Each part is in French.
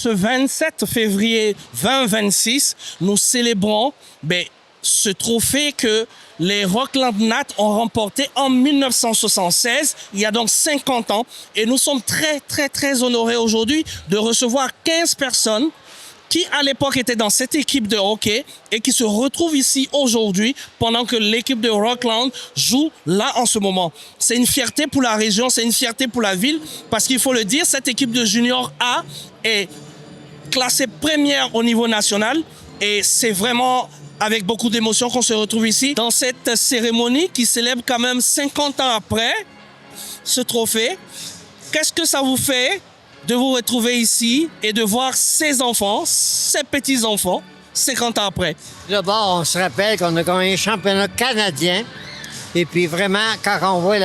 ce 27 février 2026, nous célébrons ce trophée que les Rockland Nats ont remporté en 1976, il y a donc 50 ans. Et nous sommes très, très, très honorés aujourd'hui de recevoir 15 personnes qui, à l'époque, étaient dans cette équipe de hockey et qui se retrouvent ici aujourd'hui pendant que l'équipe de Rockland joue là en ce moment. C'est une fierté pour la région, c'est une fierté pour la ville parce qu'il faut le dire, cette équipe de Junior A est classée première au niveau national et c'est vraiment avec beaucoup d'émotion qu'on se retrouve ici dans cette cérémonie qui célèbre quand même 50 ans après ce trophée. Qu'est-ce que ça vous fait de vous retrouver ici et de voir ces enfants, ces petits-enfants, 50 ans après? D'abord, on se rappelle qu'on a gagné un championnat canadien. Et puis vraiment, quand on voit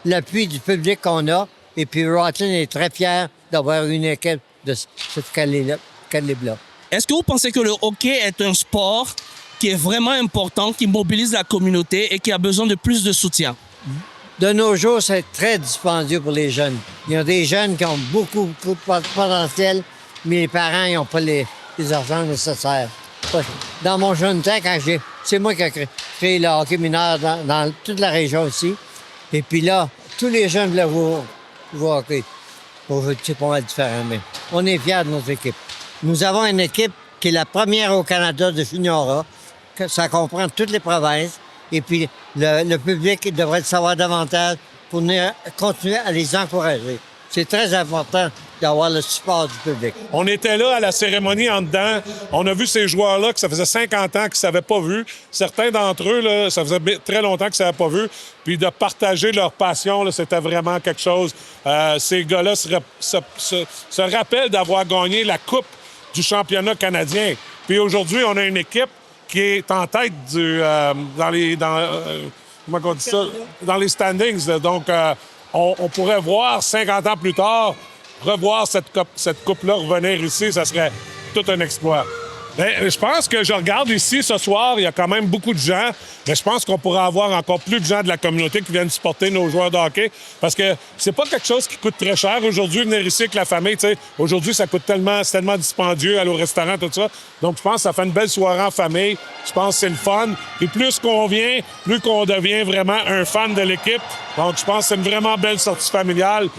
l'appui du public qu'on a, et puis Rutland est très fier d'avoir une équipe de ce calibre-là. Est-ce que vous pensez que le hockey est un sport qui est vraiment important, qui mobilise la communauté et qui a besoin de plus de soutien? De nos jours, c'est très dispendieux pour les jeunes. Il y a des jeunes qui ont beaucoup de potentiel, mais les parents n'ont pas les argent nécessaires. Dans mon jeune temps, c'est moi qui ai créé le hockey mineur dans toute la région aussi. Et puis là, tous les jeunes voulaient jouer au hockey. C'est pas mal différent, mais on est fiers de notre équipe. Nous avons une équipe qui est la première au Canada de Junior A. Ça comprend toutes les provinces. Et puis, le public devrait le savoir davantage pour continuer à les encourager. C'est très important d'avoir le support du public. On était là à la cérémonie en dedans. On a vu ces joueurs-là que ça faisait 50 ans qu'ils ne s'avaient pas vus. Certains d'entre eux, là, ça faisait très longtemps qu'ils ne s'avaient pas vus. Puis de partager leur passion, là, c'était vraiment quelque chose. Ces gars-là se rappellent d'avoir gagné la Coupe du championnat canadien. Puis aujourd'hui, on a une équipe qui est en tête dans les standings. Donc, on pourrait voir 50 ans plus tard, revoir cette coupe-là revenir ici, ça serait tout un exploit. Bien, je pense que je regarde ici ce soir, il y a quand même beaucoup de gens, mais je pense qu'on pourrait avoir encore plus de gens de la communauté qui viennent supporter nos joueurs de hockey parce que c'est pas quelque chose qui coûte très cher aujourd'hui, venir ici avec la famille. T'sais. Aujourd'hui, ça coûte c'est tellement dispendieux, aller au restaurant, tout ça. Donc, je pense que ça fait une belle soirée en famille. Je pense que c'est le fun. Et plus qu'on vient, plus qu'on devient vraiment un fan de l'équipe. Donc, je pense que c'est une vraiment belle sortie familiale.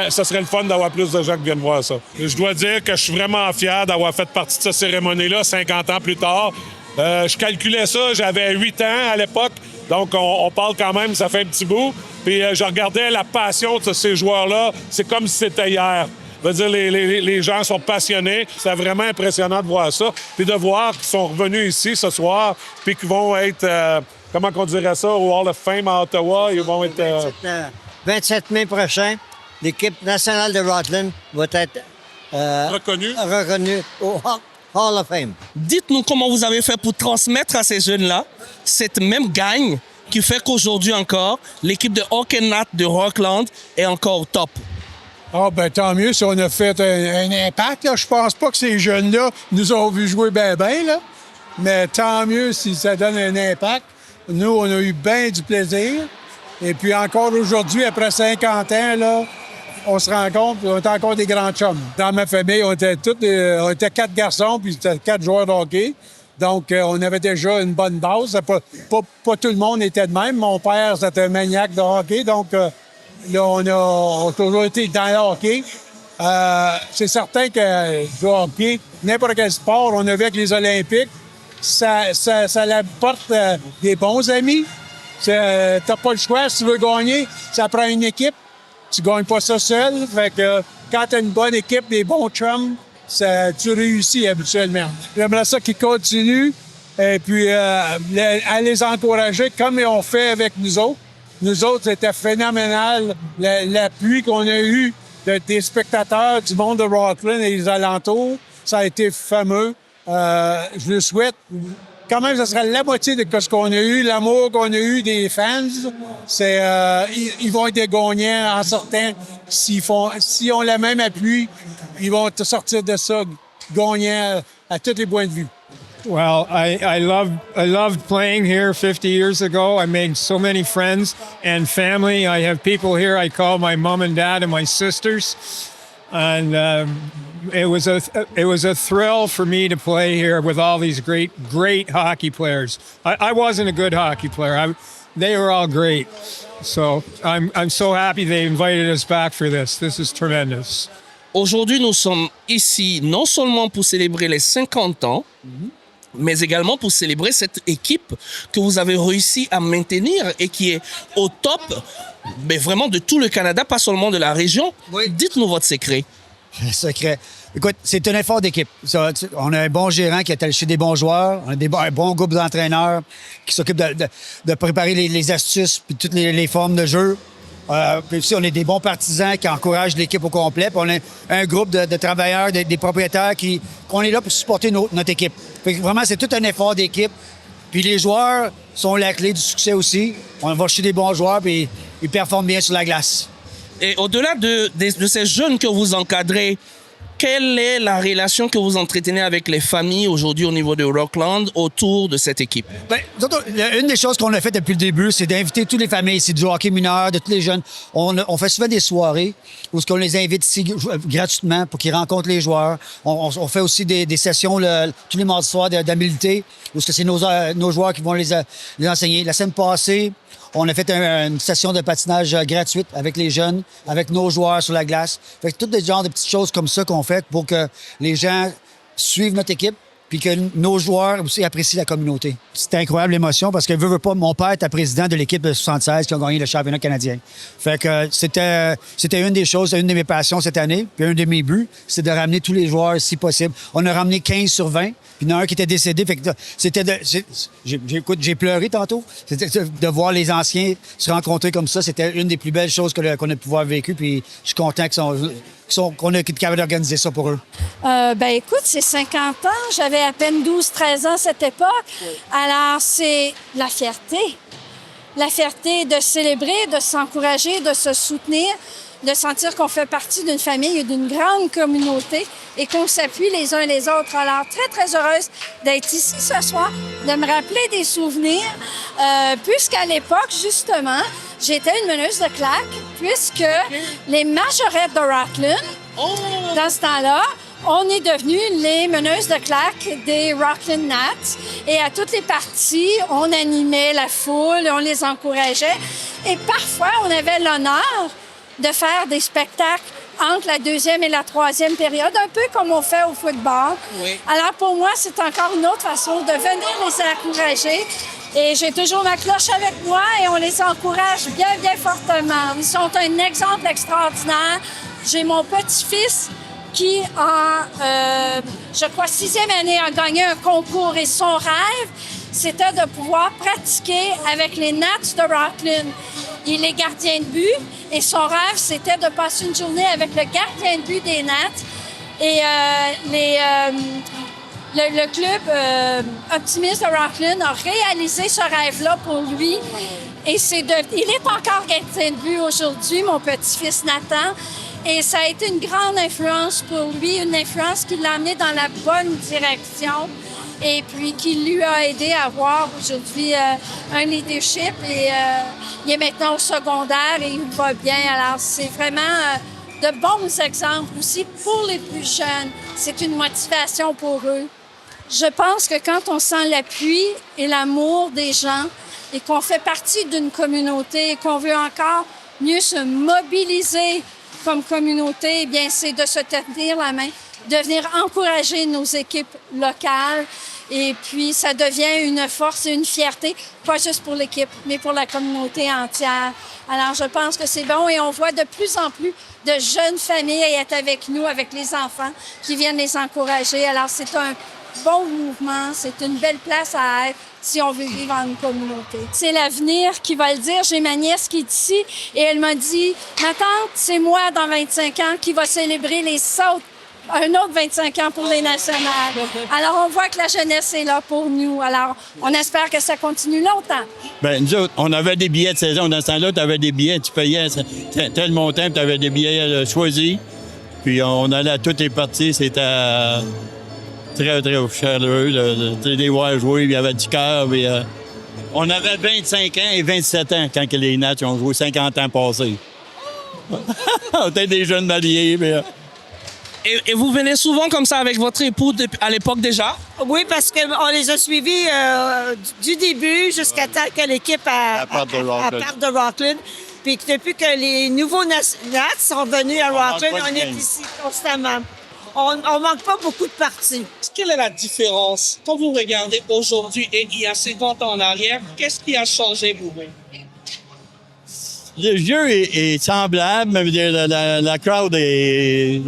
Ça serait le fun d'avoir plus de gens qui viennent voir ça. Et je dois dire que je suis vraiment fier d'avoir fait partie de cette cérémonie-là 50 ans plus tard. Je calculais ça, j'avais 8 ans à l'époque, donc on parle quand même, ça fait un petit bout. Puis je regardais la passion de ces joueurs-là, c'est comme si c'était hier. Je veux dire, les gens sont passionnés. C'est vraiment impressionnant de voir ça. Puis de voir qu'ils sont revenus ici ce soir, puis qu'ils vont être, comment on dirait ça, au Hall of Fame à Ottawa. Ils vont être... 27 mai prochain, l'équipe nationale de Rutland va être reconnue au Hall of Fame. Dites-nous comment vous avez fait pour transmettre à ces jeunes-là cette même gagne qui fait qu'aujourd'hui encore, l'équipe de Hockey Nat de Rockland est encore au top. Ah, ben tant mieux si on a fait un impact. Là. Je pense pas que ces jeunes-là nous ont vu jouer bien, là. Mais tant mieux si ça donne un impact. Nous, on a eu bien du plaisir. Et puis encore aujourd'hui, après 50 ans, là, on se rend compte qu'on est encore des grands chums. Dans ma famille, on était 4 garçons, puis c'était 4 joueurs de hockey. Donc, on avait déjà une bonne base. Pas tout le monde était de même. Mon père, c'était un maniaque de hockey. Donc, là, on a toujours été dans le hockey. C'est certain que le hockey, n'importe quel sport, on a vu avec les Olympiques, ça apporte des bons amis. T'as pas le choix. Si tu veux gagner, ça prend une équipe. Tu gagnes pas ça seul. Fait que quand tu as une bonne équipe, des bons chums, tu réussis habituellement. J'aimerais ça qu'ils continuent et puis à les encourager comme ils ont fait avec nous autres. Nous autres, c'était phénoménal. L'appui qu'on a eu des spectateurs du monde de Rockland et les alentours, ça a été fameux. Je le souhaite. Quand même, ça serait la moitié de ce qu'on a eu, l'amour qu'on a eu des fans. Ils vont être gagnants en sortant. S'ils ont le même appui, ils vont sortir de ça gagnants à tous les points de vue. Well, I loved playing here 50 years ago. I made so many friends and family. I have people here I call my mom and dad and my sisters. And it was a thrill for me to play here with all these great hockey players. I wasn't a good hockey player. They were all great. So I'm so happy they invited us back for this. This is tremendous. Aujourd'hui, nous sommes ici non seulement pour célébrer les 50 ans, mais également pour célébrer cette équipe que vous avez réussi à maintenir et qui est au top, mais vraiment de tout le Canada, pas seulement de la région. Oui. Dites-nous votre secret. Secret. Écoute, c'est un effort d'équipe. On a un bon gérant qui est allé chez des bons joueurs. On a un bon groupe d'entraîneurs qui s'occupent de préparer les astuces puis toutes les formes de jeu. Puis aussi, on a des bons partisans qui encouragent l'équipe au complet. Puis on a un groupe de travailleurs, des propriétaires qu'on est là pour supporter notre équipe. Fait que vraiment, c'est tout un effort d'équipe. Puis les joueurs sont la clé du succès aussi. On va chez des bons joueurs puis ils performent bien sur la glace. Et au-delà de ces jeunes que vous encadrez, quelle est la relation que vous entretenez avec les familles aujourd'hui au niveau de Rockland autour de cette équipe? Bien, une des choses qu'on a fait depuis le début, c'est d'inviter toutes les familles ici, du hockey mineur, de tous les jeunes. On fait souvent des soirées où on les invite ici gratuitement pour qu'ils rencontrent les joueurs. On fait aussi des sessions tous les mardis soirs d'habileté où c'est nos joueurs qui vont les enseigner. La semaine passée, on a fait une session de patinage gratuite avec les jeunes, avec nos joueurs sur la glace. Fait que tout des genres de petites choses comme ça qu'on fait pour que les gens suivent notre équipe puis que nos joueurs aussi apprécient la communauté. C'était incroyable l'émotion parce que veut pas, mon père était président de l'équipe de 76 qui a gagné le championnat canadien. Fait que c'était une des choses, une de mes passions cette année, puis un de mes buts, c'est de ramener tous les joueurs si possible. On a ramené 15 sur 20, puis il y en a un qui était décédé. Fait que j'ai pleuré tantôt. C'était de voir les anciens se rencontrer comme ça, c'était une des plus belles choses qu'on a pu pouvoir vécu, puis je suis content qu'on a été capable d'organiser ça pour eux. Écoute, c'est 50 ans. J'avais à peine 12-13 ans à cette époque. Alors, c'est la fierté. La fierté de célébrer, de s'encourager, de se soutenir, de sentir qu'on fait partie d'une famille et d'une grande communauté et qu'on s'appuie les uns les autres. Alors, très, très heureuse d'être ici ce soir, de me rappeler des souvenirs, puisqu'à l'époque, justement, j'étais une meneuse de claques, puisque les majorettes de Rockland, dans ce temps-là, on est devenus les meneuses de claques des Rockland Nats. Et à toutes les parties, on animait la foule, on les encourageait. Et parfois, on avait l'honneur de faire des spectacles entre la deuxième et la troisième période, un peu comme on fait au football. Oui. Alors, pour moi, c'est encore une autre façon de venir les encourager. Et j'ai toujours ma cloche avec moi et on les encourage bien, bien fortement. Ils sont un exemple extraordinaire. J'ai mon petit-fils qui, je crois, 6e année, a gagné un concours. Et son rêve, c'était de pouvoir pratiquer avec les Nats de Rockland. Il est gardien de but et son rêve, c'était de passer une journée avec le gardien de but des Nats. Et le club Optimiste de Rockland a réalisé ce rêve-là pour lui. Et il est encore gardien de but aujourd'hui, mon petit-fils Nathan. Et ça a été une grande influence pour lui, une influence qui l'a amené dans la bonne direction et puis qui lui a aidé à avoir aujourd'hui un leadership. Et il est maintenant au secondaire et il va bien. Alors, c'est vraiment de bons exemples aussi pour les plus jeunes. C'est une motivation pour eux. Je pense que quand on sent l'appui et l'amour des gens et qu'on fait partie d'une communauté et qu'on veut encore mieux se mobiliser comme communauté, eh bien, c'est de se tenir la main, de venir encourager nos équipes locales. Et puis, ça devient une force et une fierté, pas juste pour l'équipe, mais pour la communauté entière. Alors, je pense que c'est bon et on voit de plus en plus de jeunes familles être avec nous, avec les enfants, qui viennent les encourager. Alors, c'est un bon mouvement, c'est une belle place à être si on veut vivre en une communauté. C'est l'avenir qui va le dire. J'ai ma nièce qui est ici et elle m'a dit « Ma tante, c'est moi dans 25 ans qui va célébrer les sautes. Un autre 25 ans pour les nationales. » Alors, on voit que la jeunesse est là pour nous. Alors, on espère que ça continue longtemps. Bien, nous autres, on avait des billets de saison. Dans ce temps-là, tu avais des billets, tu payais tel montant, tu avais des billets choisis. Puis on allait à toutes les parties. C'était très, très chaleureux. Tu les voir jouer, il y avait du cœur. On avait 25 ans et 27 ans quand les Nats ont joué 50 ans passés. On était des jeunes mariés, mais... Et vous venez souvent comme ça avec votre époux à l'époque déjà? Oui, parce qu'on les a suivis du début jusqu'à temps que l'équipe parte de Rockland. Puis depuis que les nouveaux Nats sont venus à Rockland, on est ici constamment. On manque pas beaucoup de parties. Quelle est la différence quand vous regardez aujourd'hui et il y a 50 ans en arrière? Qu'est-ce qui a changé pour vous? Le jeu est semblable, mais la crowd est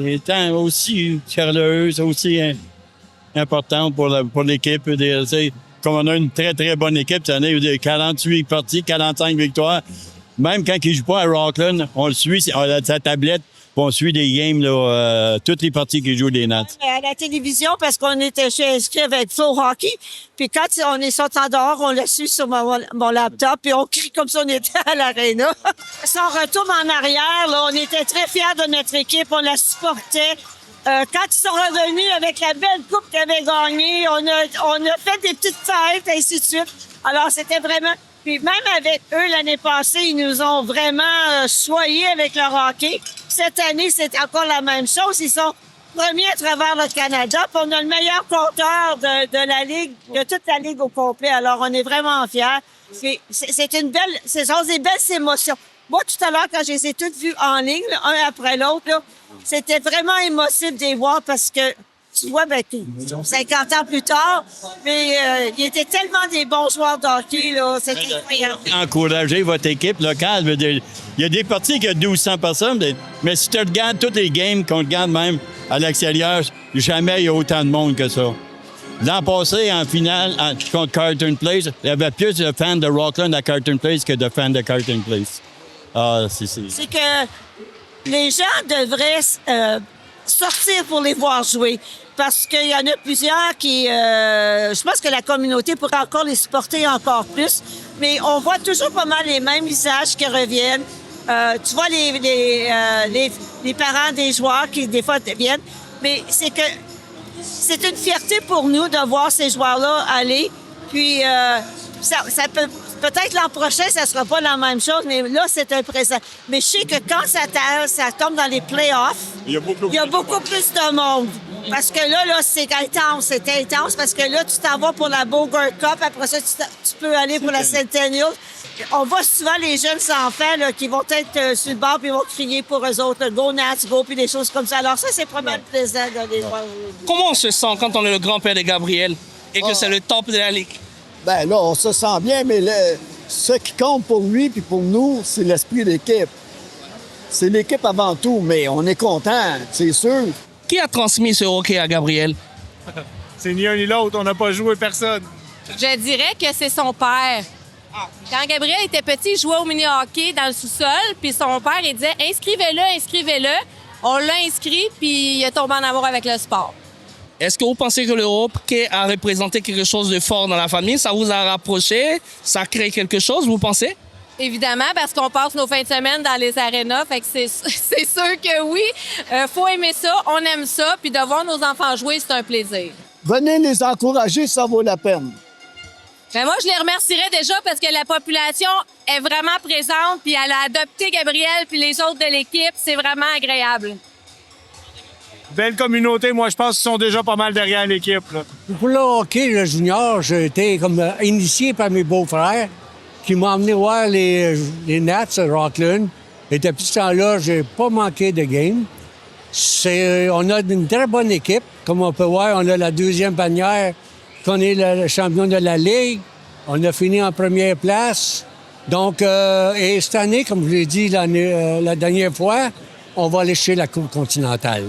aussi chaleureuse, aussi importante pour l'équipe. Comme on a une très, très bonne équipe cette année, 48 parties, 45 victoires. Même quand ils ne jouent pas à Rockland, on le suit, on a sa tablette, puis on suit des games, là, toutes les parties qu'ils jouent des Nats. À la télévision, parce qu'on était inscrit avec Flow Hockey, puis quand on est sorti en dehors, on l'a su sur mon laptop, puis on crie comme si on était à l'aréna. Si on retourne en arrière, là, on était très fiers de notre équipe, on la supportait. Quand ils sont revenus avec la belle coupe qu'ils avaient gagnée, on a fait des petites fêtes, et ainsi de suite. Alors, c'était vraiment... Puis même avec eux, l'année passée, ils nous ont vraiment soignés avec leur hockey. Cette année, c'est encore la même chose. Ils sont premiers à travers le Canada. Puis on a le meilleur compteur de la Ligue, de toute la Ligue au complet. Alors, on est vraiment fiers. C'est une belle... Ce sont des belles émotions. Moi, tout à l'heure, quand je les ai toutes vues en ligne, là, un après l'autre, là, c'était vraiment émotif de les voir parce que, tu vois, 50 ans plus tard, mais ils étaient tellement des bons joueurs de hockey, là, c'était incroyable. Encouragez votre équipe locale. Il y a des parties qui ont 1200 personnes, mais si tu regardes toutes les games qu'on regarde même à l'extérieur, jamais il y a autant de monde que ça. L'an passé, en finale, contre Carleton Place, il y avait plus de fans de Rockland à Carleton Place que de fans de Carleton Place. Ah, c'est que les gens devraient sortir pour les voir jouer. Parce qu'il y en a plusieurs qui... je pense que la communauté pourrait encore les supporter encore plus. Mais on voit toujours pas mal les mêmes visages qui reviennent. Tu vois les parents des joueurs qui, des fois, viennent. Mais c'est que c'est une fierté pour nous de voir ces joueurs-là aller. Puis, ça peut... Peut-être l'an prochain, ça sera pas la même chose, mais là, c'est un présent. Mais je sais que quand ça tombe dans les playoffs, il y a beaucoup plus de monde. Parce que là, c'est intense parce que là, tu t'en vas pour la Bogart Cup, après ça, tu peux aller pour la Centennial. On voit souvent les jeunes enfants là, qui vont être sur le bord puis ils vont crier pour eux autres, go Nats, go, puis des choses comme ça. Alors ça, c'est vraiment plaisant de les voir. Comment on se sent quand on est le grand-père de Gabriel et que c'est le top de la Ligue? Ben là, on se sent bien, mais ce qui compte pour lui puis pour nous, c'est l'esprit d'équipe. C'est l'équipe avant tout, mais on est content, c'est sûr. Qui a transmis ce hockey à Gabriel? C'est ni un ni l'autre, on n'a pas joué personne. Je dirais que c'est son père. Quand Gabriel était petit, il jouait au mini-hockey dans le sous-sol, puis son père, il disait « Inscrivez-le, inscrivez-le ». On l'a inscrit, puis il est tombé en amour avec le sport. Est-ce que vous pensez que le hockey a représenté quelque chose de fort dans la famille? Ça vous a rapproché? Ça a créé quelque chose, vous pensez? Évidemment, parce qu'on passe nos fins de semaine dans les arénas, fait que c'est sûr que oui. Faut aimer ça, on aime ça, puis de voir nos enfants jouer, c'est un plaisir. Venez les encourager, ça vaut la peine. Ben moi, je les remercierais déjà parce que la population est vraiment présente, puis elle a adopté Gabriel puis les autres de l'équipe. C'est vraiment agréable. Belle communauté, moi, je pense qu'ils sont déjà pas mal derrière l'équipe. Pour le hockey, le junior, j'ai été comme initié par mes beaux-frères qui m'ont emmené voir les Nats à Rockland. Et depuis ce temps-là, j'ai pas manqué de game. On a une très bonne équipe. Comme on peut voir, on a la deuxième bannière, qu'on est le champion de la Ligue. On a fini en première place. Donc, et cette année, comme je l'ai dit la dernière fois, on va aller chercher la Coupe continentale.